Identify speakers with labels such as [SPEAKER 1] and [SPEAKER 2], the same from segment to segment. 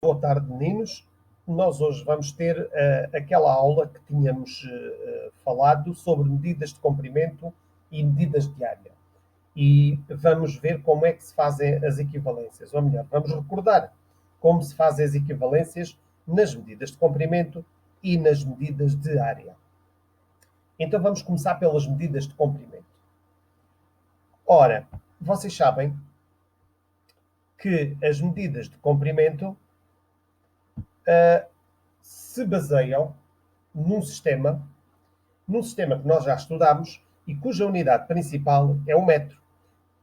[SPEAKER 1] Boa tarde, meninos. Nós hoje vamos ter aquela aula que tínhamos falado sobre medidas de comprimento e medidas de área. E vamos ver como é que se fazem as equivalências. Ou melhor, vamos recordar como se fazem as equivalências nas medidas de comprimento e nas medidas de área. Então vamos começar pelas medidas de comprimento. Ora, vocês sabem que as medidas de comprimento se baseiam num sistema que nós já estudámos e cuja unidade principal é o metro.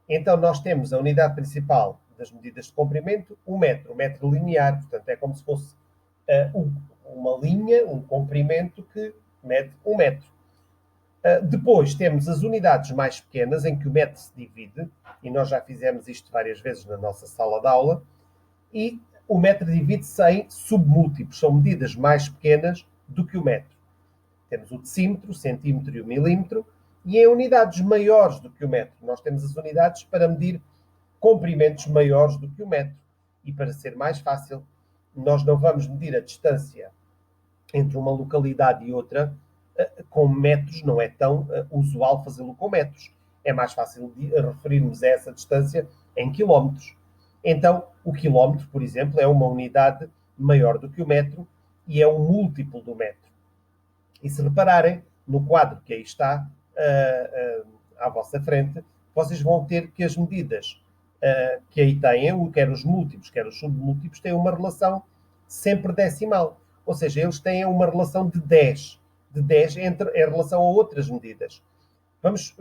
[SPEAKER 1] Então, nós temos a unidade principal das medidas de comprimento, o metro linear, portanto, é como se fosse uma linha, um comprimento que mede um metro. Depois temos as unidades mais pequenas, em que o metro se divide, e nós já fizemos isto várias vezes na nossa sala de aula, e o metro divide-se em submúltiplos, são medidas mais pequenas do que o metro. Temos o decímetro, o centímetro e o milímetro, e em unidades maiores do que o metro. Nós temos as unidades para medir comprimentos maiores do que o metro. E para ser mais fácil, nós não vamos medir a distância entre uma localidade e outra com metros, não é tão usual fazê-lo com metros. É mais fácil referirmos a essa distância em quilómetros. Então, o quilómetro, por exemplo, é uma unidade maior do que o metro e é um múltiplo do metro. E se repararem no quadro que aí está à vossa frente, vocês vão ter que as medidas que aí têm, quer os múltiplos, quer os submúltiplos, têm uma relação sempre decimal. Ou seja, eles têm uma relação de 10 em relação a outras medidas. Vamos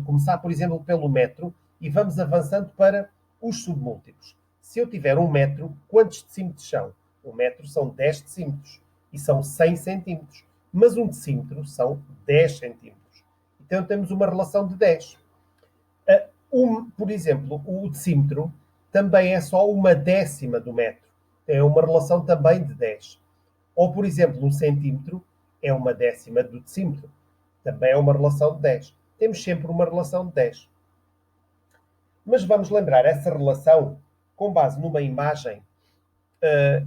[SPEAKER 1] começar, por exemplo, pelo metro e vamos avançando para os submúltiplos. Se eu tiver um metro, quantos decímetros são? Um metro são 10 decímetros e são 100 centímetros. Mas um decímetro são 10 centímetros. Então temos uma relação de 10. Por exemplo, o decímetro também é só uma décima do metro. É uma relação também de 10. Ou, por exemplo, um centímetro é uma décima do decímetro. Também é uma relação de 10. Temos sempre uma relação de 10. Mas vamos lembrar essa relação com base numa imagem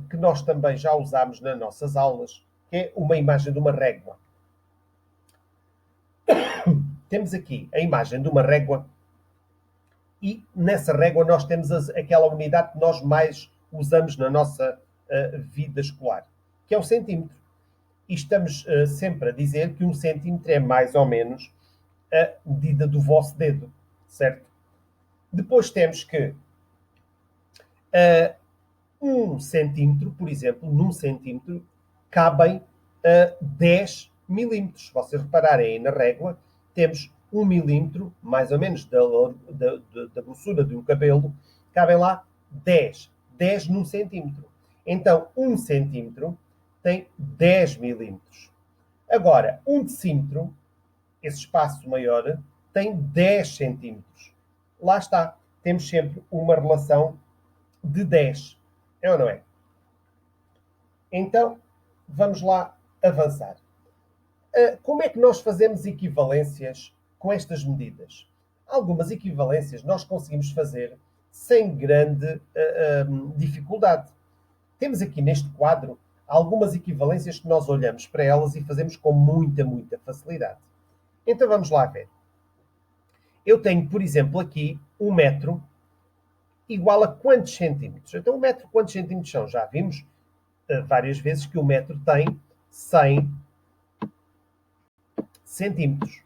[SPEAKER 1] que nós também já usámos nas nossas aulas, que é uma imagem de uma régua. Temos aqui a imagem de uma régua e nessa régua nós temos aquela unidade que nós mais usamos na nossa vida escolar, que é o centímetro. E estamos sempre a dizer que um centímetro é mais ou menos a medida do vosso dedo, certo? Depois temos que um centímetro, por exemplo, num centímetro, cabem 10 milímetros. Se vocês repararem aí na régua, temos 1 milímetro, mais ou menos, da grossura de um cabelo, cabem lá 10. 10 num centímetro. Então, 1 centímetro tem 10 milímetros. Agora, 1 decímetro, esse espaço maior, tem 10 centímetros. Lá está. Temos sempre uma relação de 10. É ou não é? Então, vamos lá avançar. Como é que nós fazemos equivalências com estas medidas? Algumas equivalências nós conseguimos fazer sem grande dificuldade. Temos aqui neste quadro algumas equivalências que nós olhamos para elas e fazemos com muita facilidade. Então vamos lá ver. Eu tenho, por exemplo, aqui um metro igual a quantos centímetros? Então o metro quantos centímetros são? Já vimos várias vezes que o metro tem 100 centímetros.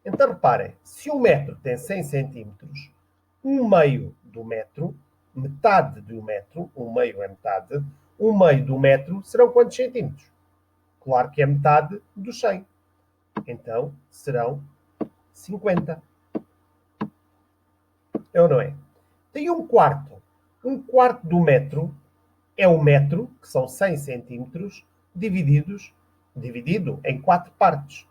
[SPEAKER 1] Então reparem, se um metro tem 100 centímetros, um meio do metro, metade de um metro, um meio é metade, um meio do metro serão quantos centímetros? Claro que é metade dos 100. Então serão 50. É ou não é? Tem um quarto. Um quarto do metro é o metro, que são 100 centímetros, dividido em 4 partes.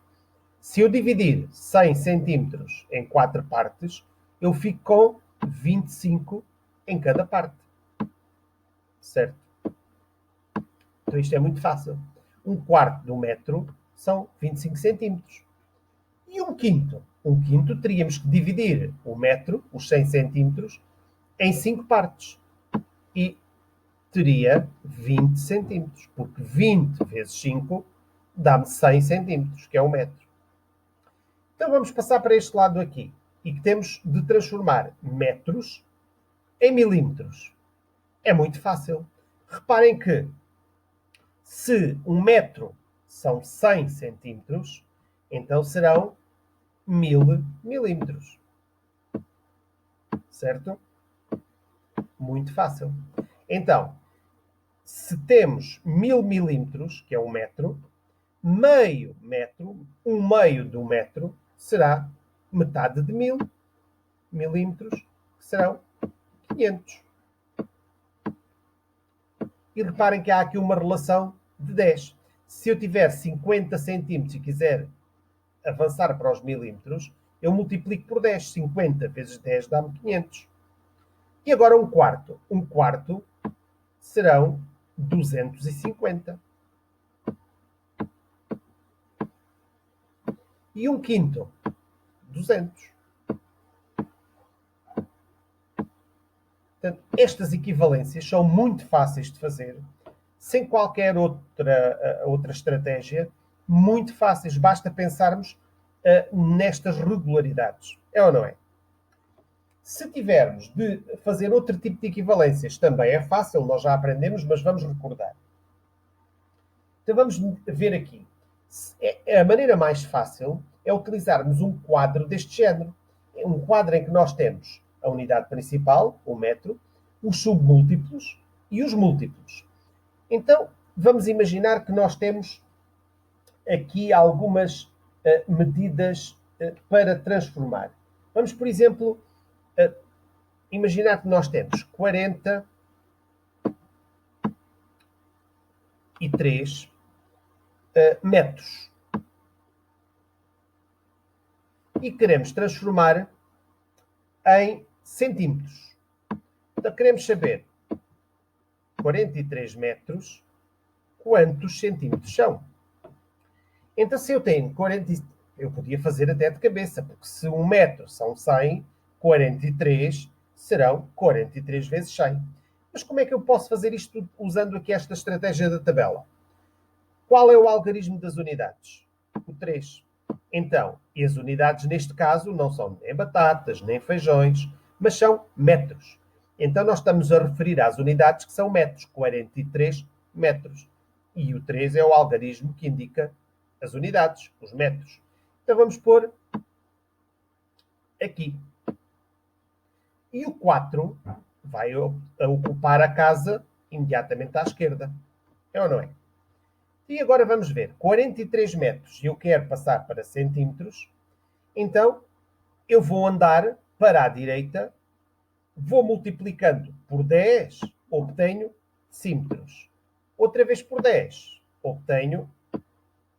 [SPEAKER 1] Se eu dividir 100 centímetros em 4 partes, eu fico com 25 em cada parte. Certo? Então isto é muito fácil. Um quarto do metro são 25 centímetros. E um quinto? Um quinto teríamos que dividir o metro, os 100 centímetros, em 5 partes. E teria 20 centímetros, porque 20 vezes 5 dá-me 100 centímetros, que é 1 metro. Então vamos passar para este lado aqui, e que temos de transformar metros em milímetros. É muito fácil. Reparem que se 1 metro são 100 centímetros, então serão 1000 milímetros. Certo? Muito fácil. Então, se temos 1000 milímetros, que é 1 metro, meio metro, 1 meio de 1 metro, será metade de 1000 milímetros, que serão 500. E reparem que há aqui uma relação de 10. Se eu tiver 50 centímetros e quiser avançar para os milímetros, eu multiplico por 10. 50 vezes 10 dá-me 500. E agora um quarto. Um quarto serão 250. E um quinto, 200. Portanto, estas equivalências são muito fáceis de fazer, sem qualquer outra estratégia, muito fáceis. Basta pensarmos nestas regularidades. É ou não é? Se tivermos de fazer outro tipo de equivalências, também é fácil, nós já aprendemos, mas vamos recordar. Então vamos ver aqui. A maneira mais fácil é utilizarmos um quadro deste género. É um quadro em que nós temos a unidade principal, o metro, os submúltiplos e os múltiplos. Então, vamos imaginar que nós temos aqui algumas medidas para transformar. Vamos, por exemplo, imaginar que nós temos 43 metros. E queremos transformar em centímetros. Então, queremos saber 43 metros, quantos centímetros são? Então, se eu tenho 40, eu podia fazer até de cabeça, porque se 1 metro são 100, 43 serão 43 vezes 100. Mas como é que eu posso fazer isto usando aqui esta estratégia da tabela? Qual é o algarismo das unidades? O 3. Então, e as unidades neste caso não são nem batatas, nem feijões, mas são metros. Então nós estamos a referir às unidades que são metros, 43 metros. E o 3 é o algarismo que indica as unidades, os metros. Então vamos pôr aqui. E o 4 vai ocupar a casa imediatamente à esquerda. É ou não é? E agora vamos ver. 43 metros e eu quero passar para centímetros. Então, eu vou andar para a direita, vou multiplicando por 10, obtenho decímetros. Outra vez por 10, obtenho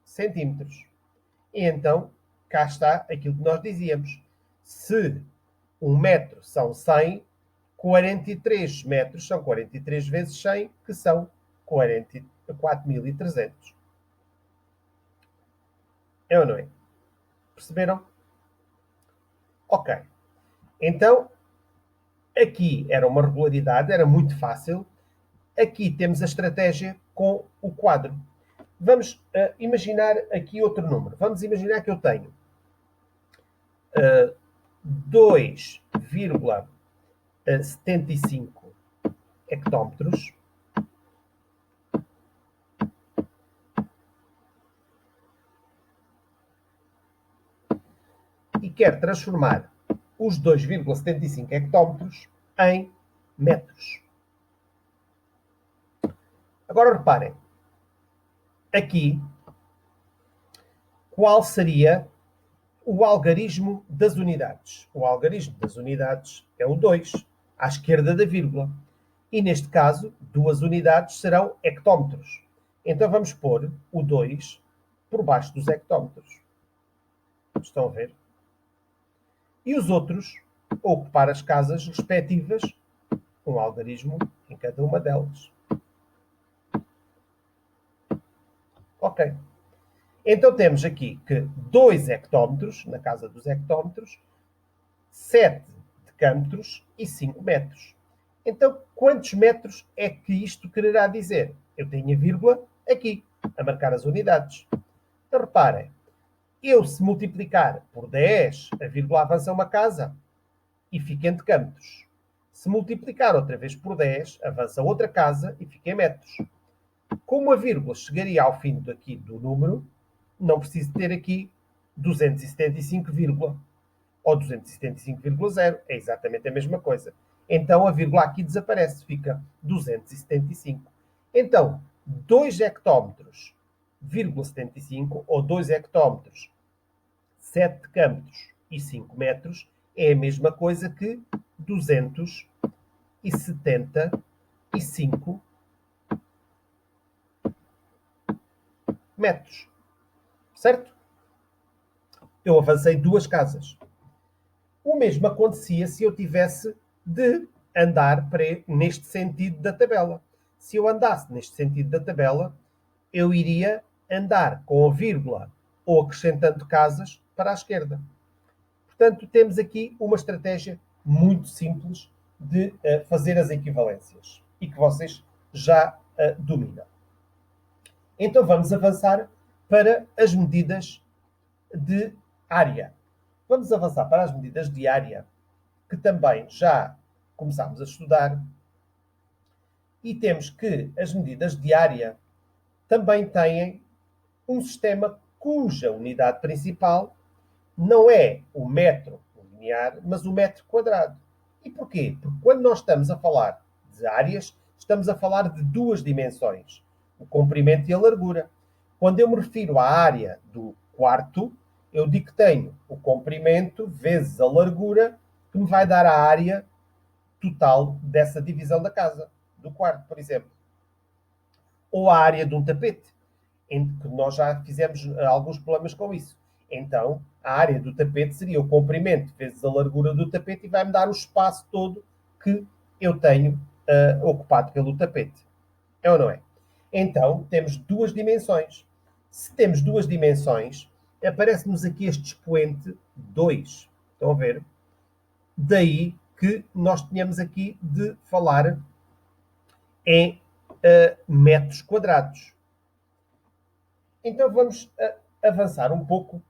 [SPEAKER 1] centímetros. E então, cá está aquilo que nós dizíamos. Se 1 metro são 100, 43 metros são 43 vezes 100, que são 4.300. É ou não é? Perceberam? Ok. Então, aqui era uma regularidade, era muito fácil. Aqui temos a estratégia com o quadro. Vamos imaginar aqui outro número. Vamos imaginar que eu tenho 2,75 hectómetros e quero transformar os 2,75 hectómetros em metros. Agora reparem, aqui, qual seria o algarismo das unidades? O algarismo das unidades é o 2, à esquerda da vírgula. E neste caso, duas unidades serão hectómetros. Então vamos pôr o 2 por baixo dos hectómetros. Estão a ver? E os outros, ocupar as casas respectivas, um algarismo em cada uma delas. Ok. Então temos aqui que 2 hectómetros, na casa dos hectómetros, 7 decâmetros e 5 metros. Então, quantos metros é que isto quererá dizer? Eu tenho a vírgula aqui, a marcar as unidades. Então, reparem, eu se multiplicar por 10, a vírgula avança uma casa e fica em decâmetros. Se multiplicar outra vez por 10, avança outra casa e fica em metros. Como a vírgula chegaria ao fim daqui do número, não preciso ter aqui 275, ou 275,0. É exatamente a mesma coisa. Então a vírgula aqui desaparece, fica 275. Então, 2 hectómetros, 75, ou 2 hectómetros, 7 decâmetros e 5 metros, é a mesma coisa que 275 metros. Certo? Eu avancei 2 casas. O mesmo acontecia se eu tivesse de andar neste sentido da tabela. Se eu andasse neste sentido da tabela, eu iria andar com a vírgula ou acrescentando casas para a esquerda. Portanto, temos aqui uma estratégia muito simples de fazer as equivalências e que vocês já dominam. Então vamos avançar para as medidas de área. Vamos avançar para as medidas de área, que também já começámos a estudar. E temos que as medidas de área também têm um sistema cuja unidade principal não é o metro linear, mas o metro quadrado. E porquê? Porque quando nós estamos a falar de áreas, estamos a falar de 2 dimensões, o comprimento e a largura. Quando eu me refiro à área do quarto, eu digo que tenho o comprimento vezes a largura, que me vai dar a área total dessa divisão da casa, do quarto, por exemplo. Ou a área de um tapete, em que nós já fizemos alguns problemas com isso. Então, a área do tapete seria o comprimento vezes a largura do tapete e vai-me dar o espaço todo que eu tenho ocupado pelo tapete. É ou não é? Então, temos 2 dimensões. Se temos 2 dimensões, aparece-nos aqui este expoente 2. Estão a ver? Daí que nós tínhamos aqui de falar em metros quadrados. Então vamos avançar um pouco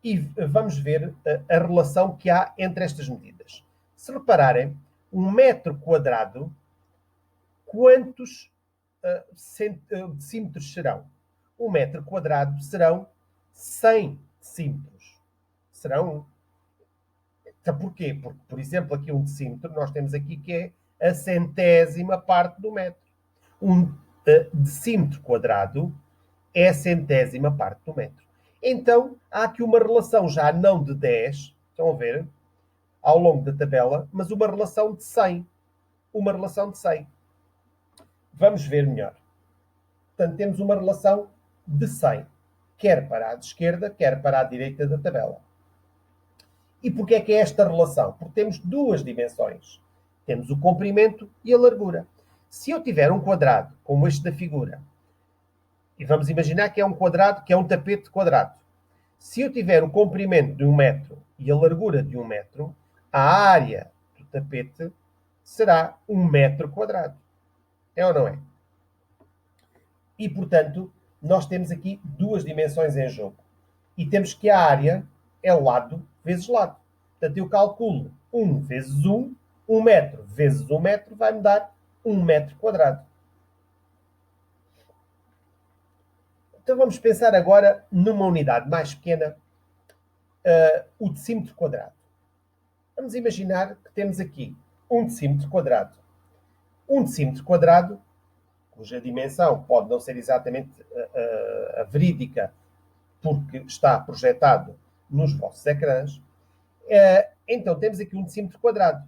[SPEAKER 1] e vamos ver a relação que há entre estas medidas. Se repararem, 1 metro quadrado, quantos decímetros serão? 1 metro quadrado serão 100 decímetros. Serão. Então, porquê? Porque, por exemplo, aqui 1 decímetro, nós temos aqui que é a centésima parte do metro. 1 decímetro quadrado é a centésima parte do metro. Então, há aqui uma relação já não de 10, estão a ver, ao longo da tabela, mas uma relação de 100. Uma relação de 100. Vamos ver melhor. Portanto, temos uma relação de 100, quer para a esquerda, quer para a direita da tabela. E porquê é que é esta relação? Porque temos 2 dimensões. Temos o comprimento e a largura. Se eu tiver um quadrado, como este da figura, e vamos imaginar que é um quadrado, que é um tapete quadrado. Se eu tiver o comprimento de 1 metro e a largura de 1 metro, a área do tapete será 1 metro quadrado. É ou não é? E, portanto, nós temos aqui 2 dimensões em jogo. E temos que a área é lado vezes lado. Portanto, eu calculo 1 vezes 1, 1 metro vezes 1 metro vai-me dar 1 metro quadrado. Então vamos pensar agora numa unidade mais pequena, o decímetro quadrado. Vamos imaginar que temos aqui 1 decímetro quadrado. 1 decímetro quadrado, cuja dimensão pode não ser exatamente a verídica, porque está projetado nos vossos ecrãs. Então temos aqui 1 decímetro quadrado.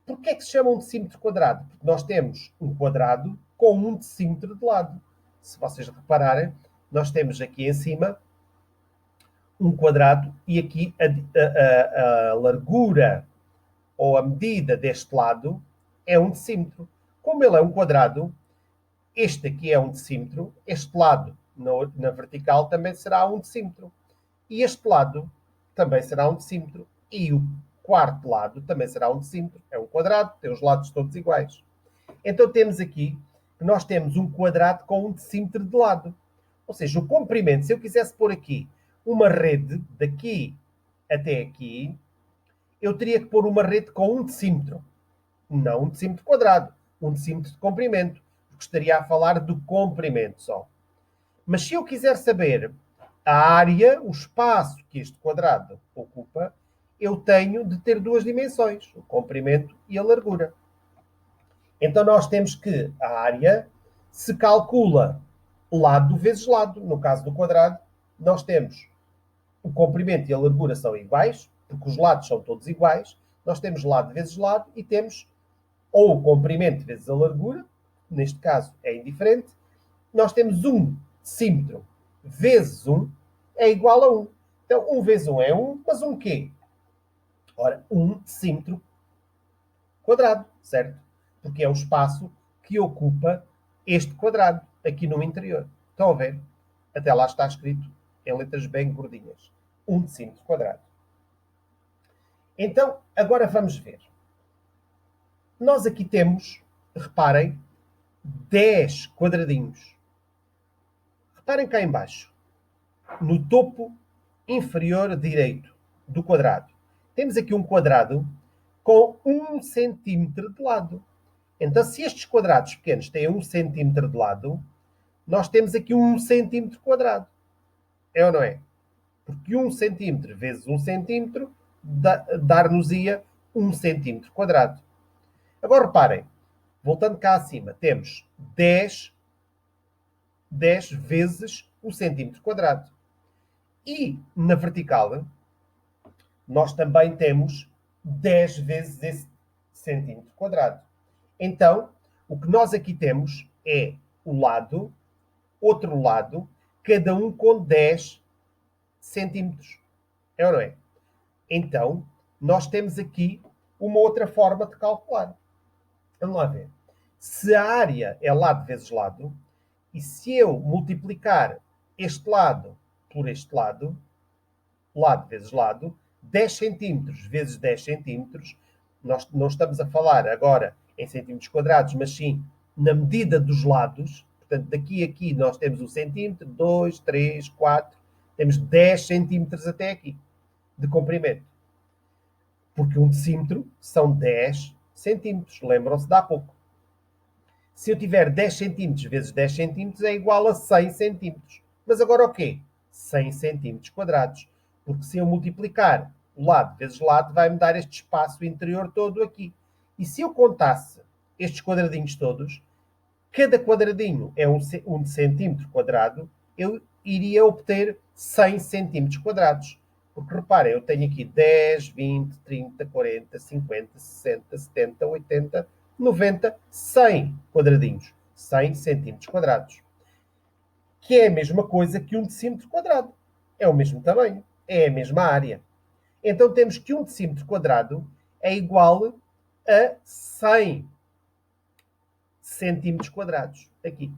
[SPEAKER 1] Porquê é que se chama 1 decímetro quadrado? Porque nós temos um quadrado com 1 decímetro de lado. Se vocês repararem, nós temos aqui em cima um quadrado e aqui a largura ou a medida deste lado é 1 decímetro. Como ele é um quadrado, este aqui é 1 decímetro, este lado na vertical também será 1 decímetro. E este lado também será 1 decímetro. E o quarto lado também será um decímetro. É um quadrado, tem os lados todos iguais. Então temos aqui que nós temos um quadrado com um decímetro de lado. Ou seja, o comprimento, se eu quisesse pôr aqui uma rede daqui até aqui, eu teria que pôr uma rede com um decímetro. Não um decímetro quadrado, um decímetro de comprimento. Porque estaria a falar do comprimento só. Mas se eu quiser saber a área, o espaço que este quadrado ocupa, eu tenho de ter duas dimensões, o comprimento e a largura. Então nós temos que a área se calcula lado vezes lado. No caso do quadrado, nós temos o comprimento e a largura são iguais, porque os lados são todos iguais. Nós temos lado vezes lado e temos ou o comprimento vezes a largura, neste caso é indiferente. Nós temos 1 decímetro vezes 1 é igual a 1. Então 1 vezes 1 é 1, mas 1 quê? Ora, 1 decímetro quadrado, certo? Porque é o espaço que ocupa este quadrado aqui no interior. Estão a ver? Até lá está escrito em letras bem gordinhas. 1 decímetro quadrado. Então, agora vamos ver. Nós aqui temos, reparem, 10 quadradinhos. Reparem cá em baixo. No topo inferior direito do quadrado. Temos aqui um quadrado com 1 centímetro de lado. Então, se estes quadrados pequenos têm 1 centímetro de lado, nós temos aqui 1 centímetro quadrado. É ou não é? Porque 1 centímetro vezes 1 centímetro dar-nos-ia 1 centímetro quadrado. Agora reparem, voltando cá acima, temos 10 vezes o centímetro quadrado. E na vertical, nós também temos 10 vezes esse centímetro quadrado. Então, o que nós aqui temos é o lado, outro lado, cada um com 10 centímetros. É ou não é? Então, nós temos aqui uma outra forma de calcular. Vamos lá ver. Se a área é lado vezes lado, e se eu multiplicar este lado por este lado vezes lado, 10 centímetros vezes 10 centímetros, nós não estamos a falar agora em centímetros quadrados, mas sim na medida dos lados. Portanto, daqui a aqui nós temos 1 centímetro, 2, 3, 4, temos 10 centímetros até aqui de comprimento. Porque 1 decímetro são 10 centímetros. Lembram-se de há pouco. Se eu tiver 10 centímetros vezes 10 centímetros é igual a 100 centímetros. Mas agora o quê? 100 centímetros quadrados. Porque se eu multiplicar lado vezes lado, vai-me dar este espaço interior todo aqui. E se eu contasse estes quadradinhos todos, cada quadradinho é 1 centímetro quadrado, eu iria obter 100 centímetros quadrados. Porque reparem, eu tenho aqui 10, 20, 30, 40, 50, 60, 70, 80, 90, 100 quadradinhos. 100 centímetros quadrados. Que é a mesma coisa que 1 decímetro quadrado. É o mesmo tamanho. É a mesma área. Então temos que 1 decímetro quadrado é igual a 100 centímetros quadrados. Aqui.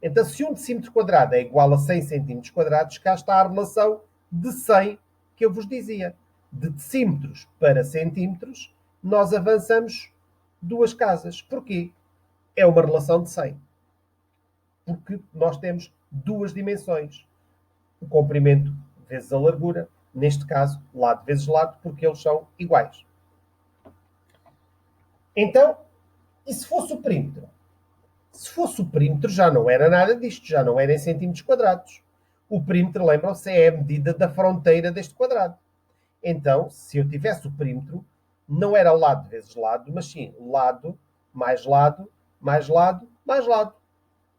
[SPEAKER 1] Então, se 1 decímetro quadrado é igual a 100 centímetros quadrados, cá está a relação de 100 que eu vos dizia. De decímetros para centímetros, nós avançamos 2 casas. Porquê? É uma relação de 100. Porque nós temos 2 dimensões. O comprimento vezes a largura, neste caso, lado vezes lado, porque eles são iguais. Então, e se fosse o perímetro? Se fosse o perímetro, já não era nada disto, já não era em centímetros quadrados. O perímetro, lembram-se, é a medida da fronteira deste quadrado. Então, se eu tivesse o perímetro, não era lado vezes lado, mas sim lado, mais lado, mais lado, mais lado.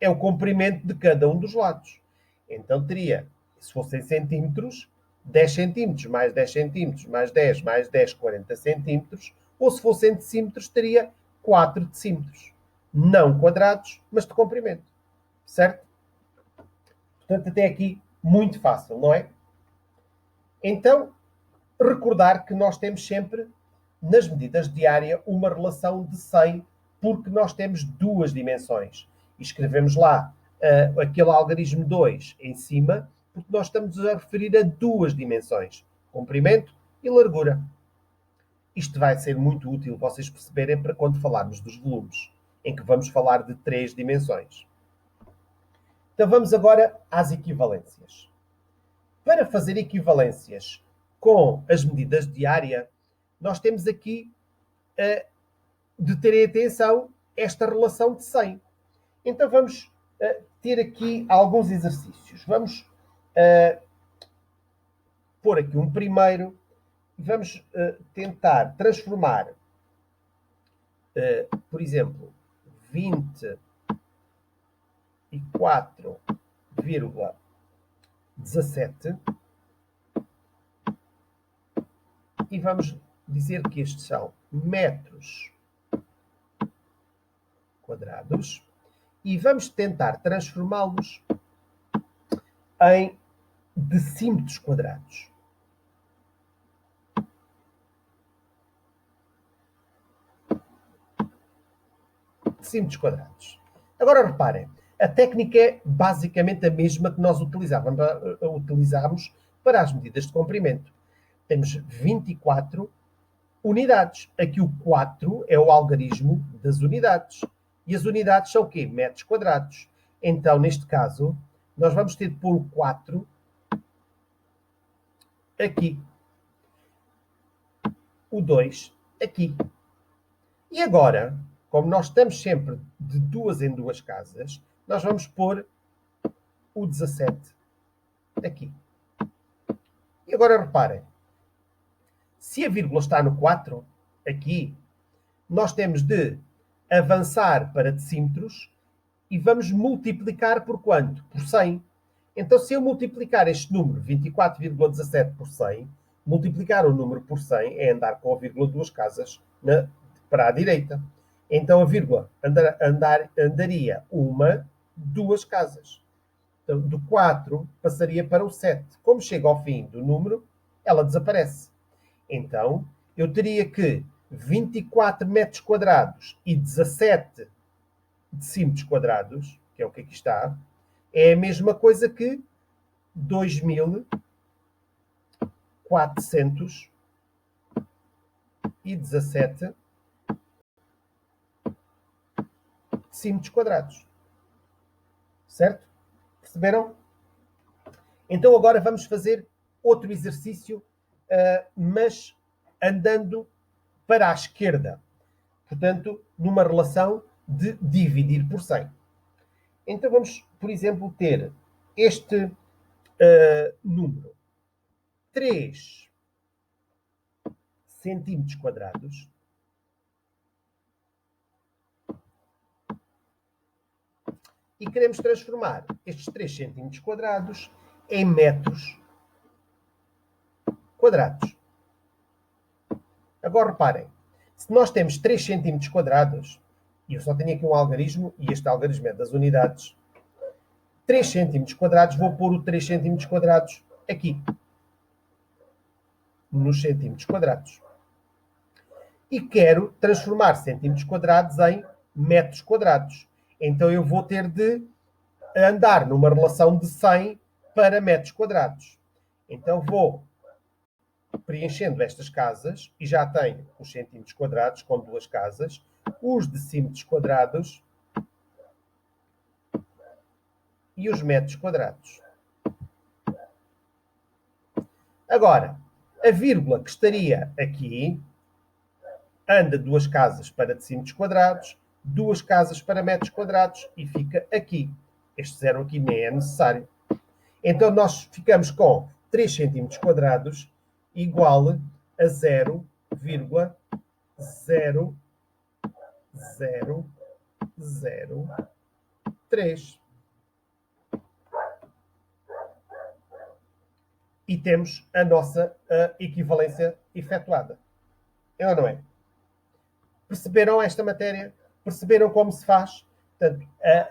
[SPEAKER 1] É o comprimento de cada um dos lados. Então teria, se fossem centímetros, 10 centímetros, mais 10 centímetros, mais 10, mais 10, 40 centímetros. Ou se fossem decímetros, teria 4 decímetros. Não quadrados, mas de comprimento. Certo? Portanto, até aqui, muito fácil, não é? Então, recordar que nós temos sempre, nas medidas de área, uma relação de 100, porque nós temos 2 dimensões. E escrevemos lá aquele algarismo 2 em cima, porque nós estamos a referir a 2 dimensões. Comprimento e largura. Isto vai ser muito útil vocês perceberem para quando falarmos dos volumes, em que vamos falar de 3 dimensões. Então vamos agora às equivalências. Para fazer equivalências com as medidas de área, nós temos aqui de terem atenção esta relação de 100. Então vamos ter aqui alguns exercícios. Vamos pôr aqui um primeiro e vamos tentar transformar, por exemplo, 24,17 e vamos dizer que estes são metros quadrados e vamos tentar transformá-los em decímetros quadrados. Decímetros quadrados. Agora reparem, a técnica é basicamente a mesma que nós utilizávamos para as medidas de comprimento. Temos 24 unidades. Aqui o 4 é o algarismo das unidades. E as unidades são o quê? Metros quadrados. Então, neste caso, nós vamos ter de pôr o 4 aqui. O 2 aqui. E agora, como nós estamos sempre de duas em duas casas, nós vamos pôr o 17 aqui. E agora reparem, se a vírgula está no 4, aqui, nós temos de avançar para decímetros e vamos multiplicar por quanto? Por 100. Então, se eu multiplicar este número, 24,17 por 100, multiplicar o número por 100 é andar com a vírgula duas casas para a direita. Então, a vírgula andaria duas casas. Então, do 4 passaria para o 7. Como chega ao fim do número, ela desaparece. Então, eu teria que 24 metros quadrados e 17 decímetros quadrados, que é o que aqui está, é a mesma coisa que 2.417 decímetros quadrados. Certo? Perceberam? Então agora vamos fazer outro exercício, mas andando para a esquerda. Portanto, numa relação de dividir por 100. Então vamos, por exemplo, ter este número. 3 centímetros quadrados e queremos transformar estes 3 centímetros quadrados em metros quadrados. Agora reparem, se nós temos 3 centímetros quadrados, e eu só tenho aqui um algarismo, e este algarismo é das unidades, 3 centímetros quadrados, vou pôr o 3 centímetros quadrados aqui, nos centímetros quadrados. E quero transformar centímetros quadrados em metros quadrados. Então eu vou ter de andar numa relação de 100 para metros quadrados. Então vou preenchendo estas casas, e já tenho os centímetros quadrados com duas casas, os decímetros quadrados e os metros quadrados. Agora, a vírgula que estaria aqui anda duas casas para decímetros quadrados, duas casas para metros quadrados e fica aqui. Este zero aqui nem é necessário. Então nós ficamos com 3 centímetros quadrados igual a 0,0003. E temos a nossa equivalência efetuada. É ou não é? Perceberam esta matéria? Perceberam como se faz? Portanto,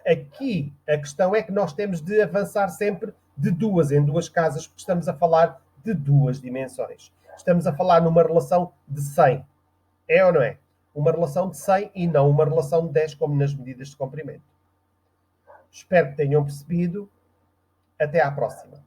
[SPEAKER 1] aqui a questão é que nós temos de avançar sempre de duas em duas casas, porque estamos a falar de duas dimensões. Estamos a falar numa relação de 100. É ou não é? Uma relação de 100 e não uma relação de 10, como nas medidas de comprimento. Espero que tenham percebido. Até à próxima.